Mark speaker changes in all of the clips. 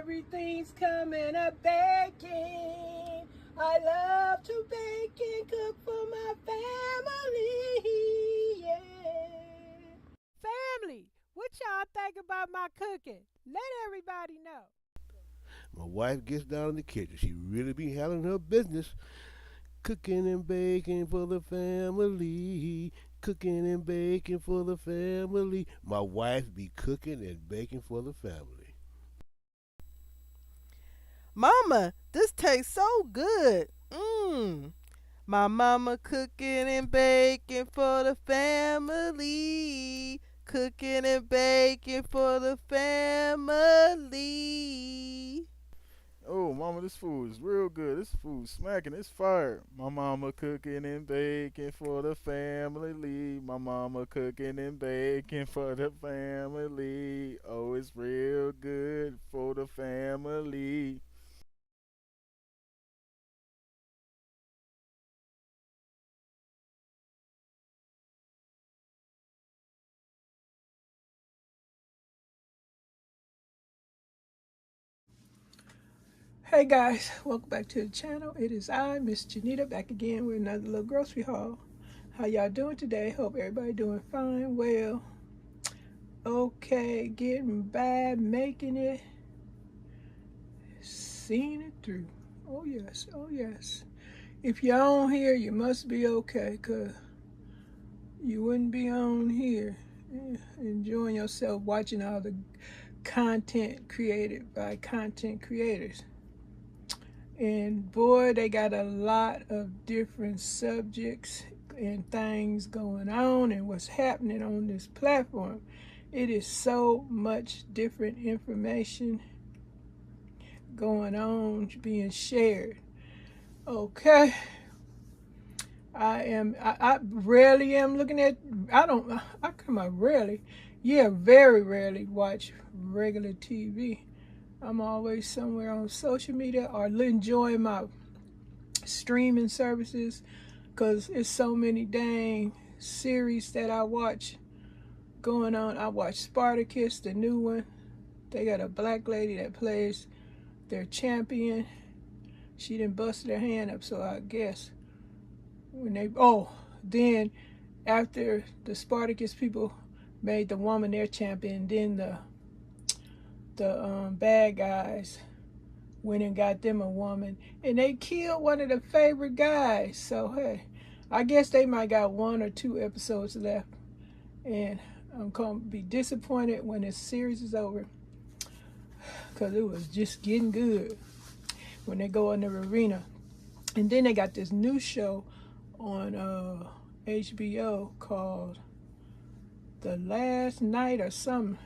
Speaker 1: everything's coming up baking. I love to bake and cook for my family, yeah. Family, what y'all think about my cooking? Let everybody know.
Speaker 2: My wife gets down in the kitchen. She really be handling her business. Cooking and baking for the family. Cooking and baking for the family. My wife be cooking and baking for the family.
Speaker 3: Mama, this tastes so good. Mmm. My mama cooking and baking for the family. Cooking and baking for the family.
Speaker 4: Oh, mama, this food is real good. This food smacking. It's fire. My mama cooking and baking for the family. My mama cooking and baking for the family. Oh, it's real good for the family.
Speaker 1: Hey guys, welcome back to the channel. It is I, Miss Janita, back again with another little grocery haul. How y'all doing today? Hope everybody doing fine, well, okay, getting by, making it, seeing it through. Oh yes, oh yes. If you're on here, you must be okay, because you wouldn't be on here enjoying yourself watching all the content created by content creators. And boy, they got a lot of different subjects and things going on and what's happening on this platform. It is so much different information going on, being shared. Okay. I rarely am looking at, very rarely watch regular TV. I'm always somewhere on social media or enjoying my streaming services, because it's so many dang series that I watch going on. I watch Spartacus, the new one. They got a black lady that plays their champion. She didn't bust her hand up, so I guess when then after the Spartacus people made the woman their champion, then the bad guys went and got them a woman, and they killed one of the favorite guys. So hey, I guess they might got 1 or 2 episodes left, and I'm gonna be disappointed when this series is over, because it was just getting good when they go in the arena. And then they got this new show on HBO called The Last Night or something.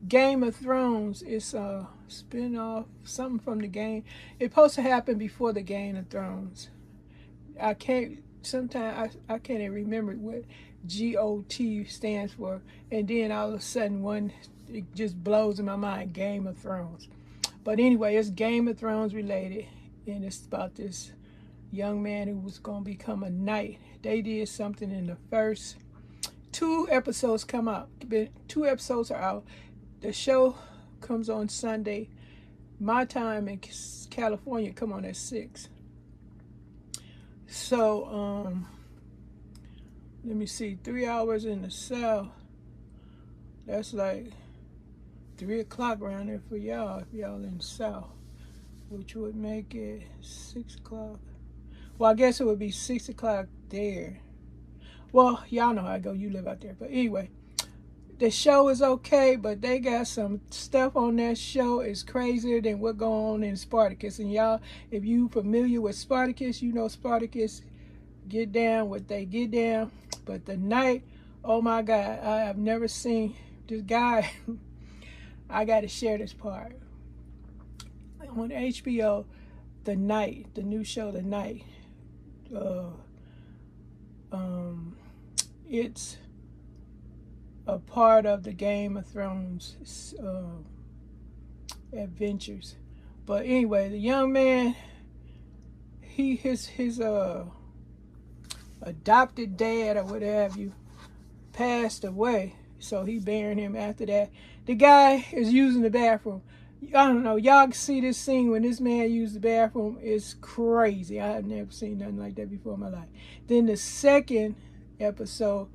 Speaker 1: Game of Thrones. It's a spin-off, something from the game. It's supposed to happen before the Game of Thrones. I can't even remember what GOT stands for. And then all of a sudden it just blows in my mind, Game of Thrones. But anyway, it's Game of Thrones related. And it's about this young man who was going to become a knight. They did something in the first 2 episodes come out. 2 episodes are out. The show comes on Sunday. My time in California come on at 6. So, let me see, 3 hours in the south. That's like 3 o'clock around there for y'all, if y'all in the south, which would make it 6 o'clock. Well, I guess it would be 6 o'clock there. Well, y'all know how I go. You live out there. But anyway, the show is okay, but they got some stuff on that show is crazier than what going on in Spartacus. And y'all, if you familiar with Spartacus, you know Spartacus get down what they get down. But the night, oh my God, I have never seen this guy. I got to share this part. On HBO, The Night, the new show, The Night. It's a part of the Game of Thrones adventures. But anyway, the young man, his adopted dad or what have you passed away, so he burying him after that. The guy is using the bathroom. I don't know. Y'all can see this scene when this man used the bathroom. It's crazy. I have never seen nothing like that before in my life. Then the second episode,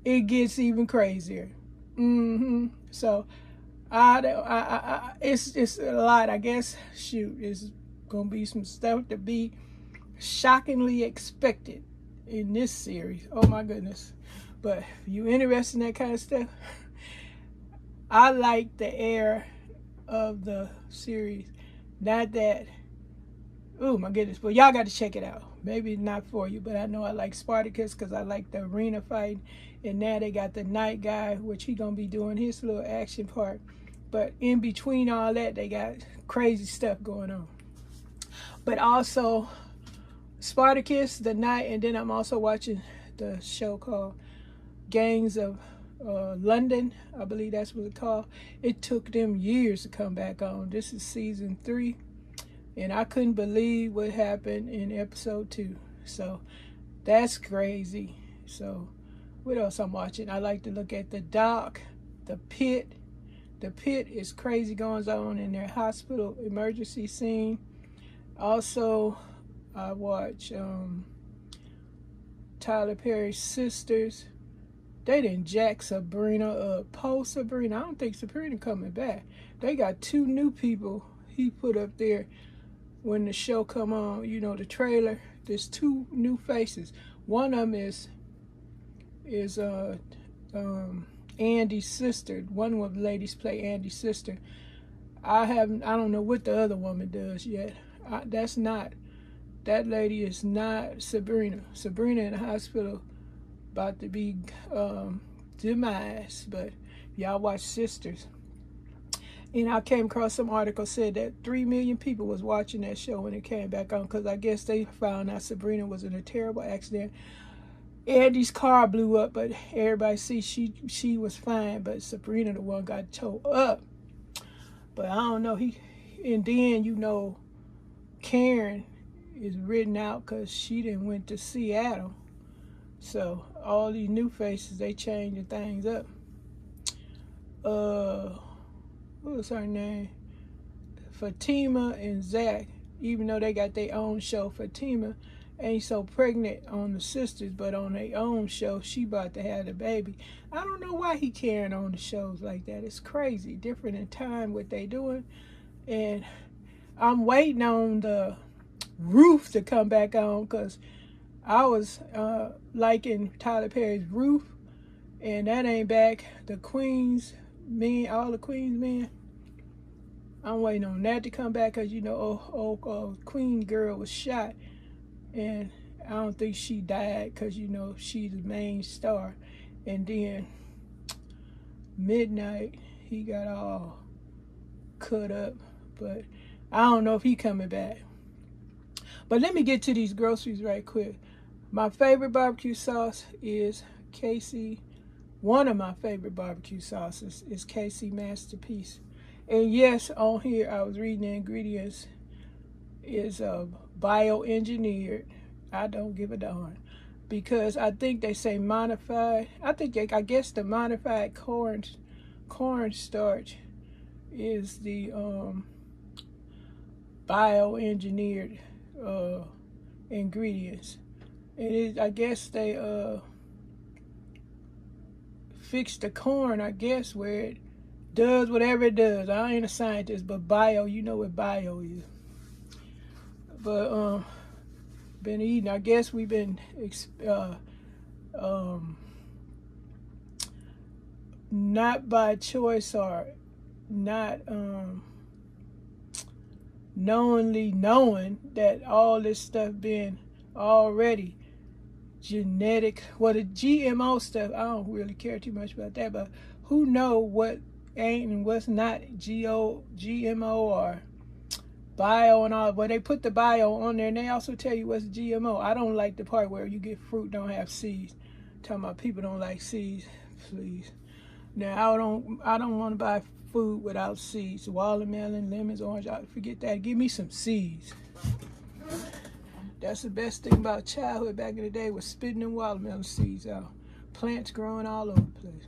Speaker 1: it gets even crazier. So, it's a lot. I guess, shoot, it's gonna be some stuff to be shockingly expected in this series. Oh my goodness. But if you interested in that kind of stuff, I like the air of the series. Not that, oh my goodness, but y'all got to check it out. Maybe not for you, but I know I like Spartacus because I like the arena fight. And now they got the night guy, which he gonna be doing his little action part. But in between all that, they got crazy stuff going on. But also Spartacus, the night, and then I'm also watching the show called Gangs of London. I believe that's what it's called. It took them years to come back on. This is season 3. And I couldn't believe what happened in episode 2. So that's crazy. So what else I'm watching? I like to look at the doc, the pit. The pit is crazy goings on in their hospital emergency scene. Also, I watch Tyler Perry's Sisters. They didn't jack Sabrina up. Post Sabrina. I don't think Sabrina coming back. They got 2 new people he put up there when the show come on. You know, the trailer. There's 2 new faces. One of them is Andy's sister. One of the ladies play Andy's sister. I don't know what the other woman does yet. That lady is not Sabrina. Sabrina in the hospital about to be demise. But y'all watch Sisters. And I came across some article said that 3 million people was watching that show when it came back on, because I guess they found out Sabrina was in a terrible accident. Andy's car blew up, but everybody see she was fine, but Sabrina the one got towed up. But I don't know. And then, you know, Karen is written out because she didn't went to Seattle. So all these new faces, they changing things up. What was her name? Fatima and Zach, even though they got their own show, Fatima ain't so pregnant on the Sisters, but on their own show, she about to have the baby. I don't know why he carrying on the shows like that. It's crazy. Different in time what they doing. And I'm waiting on the Roof to come back on, because I was liking Tyler Perry's Roof, and that ain't back. The Queens men, all the Queens men, I'm waiting on that to come back, because you know, Queen girl was shot, and I don't think she died, because you know she's the main star. And then Midnight, he got all cut up, but I don't know if he coming back. But let me get to these groceries right quick. My favorite barbecue sauce is Casey. One of my favorite barbecue sauces is Casey Masterpiece. And yes, on here I was reading the ingredients is bioengineered. I don't give a darn, because I think they say modified. I guess the modified corn starch is the bioengineered ingredients. I guess they fix the corn, I guess, where it does whatever it does. I ain't a scientist, but bio, you know what bio is. But been eating. I guess we've been not by choice or not knowingly knowing that all this stuff been already genetic. Well, the GMO stuff, I don't really care too much about that, but who know what ain't and what's not GMO or bio and all. Well, they put the bio on there, and they also tell you what's GMO. I don't like the part where you get fruit don't have seeds. Talking about people don't like seeds, please. Now, I don't want to buy food without seeds. Watermelon, lemons, orange, forget that. Give me some seeds. That's the best thing about childhood back in the day, was spitting them watermelon seeds out. Plants growing all over the place.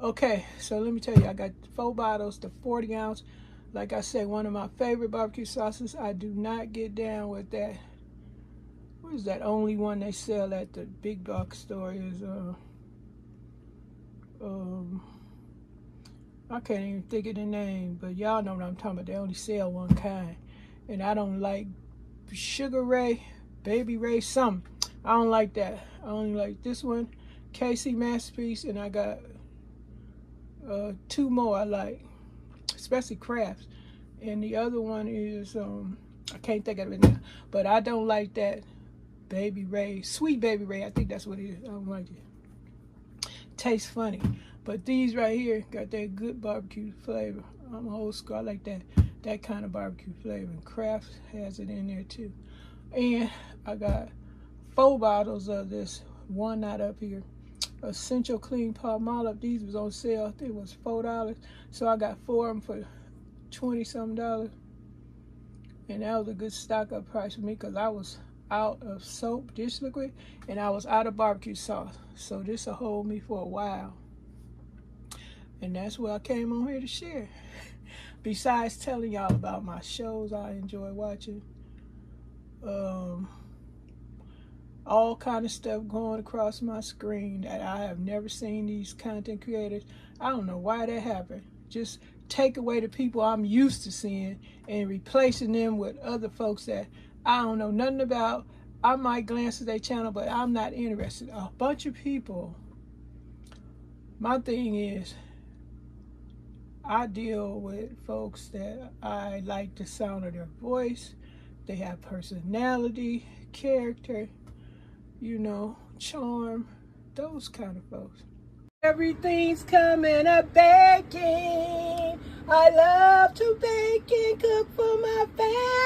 Speaker 1: Okay, so let me tell you, I got 4 bottles, the 40 ounce. like I said, one of my favorite barbecue sauces. I do not get down with that. What is that only one they sell at the big box store? Is I can't even think of the name, but y'all know what I'm talking about. They only sell one kind, and I don't like Sugar Ray, Baby Ray, something. I don't like that. I only like this one, KC Masterpiece, and I got 2 more I like, especially Crafts, and the other one is I can't think of it now, but I don't like that Baby Ray, Sweet Baby Ray. I think that's what it is. I don't like it. Tastes funny. But these right here got that good barbecue flavor. I'm old school. I like that kind of barbecue flavor. And Kraft has it in there too. And I got 4 bottles of this. One not up here. Essential Clean Palmolive. These was on sale. I think it was $4. So I got 4 of them for $20-something. And that was a good stock up price for me because I was out of soap, dish liquid, and I was out of barbecue sauce. So this will hold me for a while. And that's what I came on here to share. Besides telling y'all about my shows I enjoy watching. All kind of stuff going across my screen that I have never seen these content creators. I don't know why that happened. Just take away the people I'm used to seeing and replacing them with other folks that I don't know nothing about. I might glance at their channel, but I'm not interested. A bunch of people. My thing is, I deal with folks that I like the sound of their voice. They have personality, character, you know, charm, those kind of folks. Everything's coming up baking. I love to bake and cook for my family.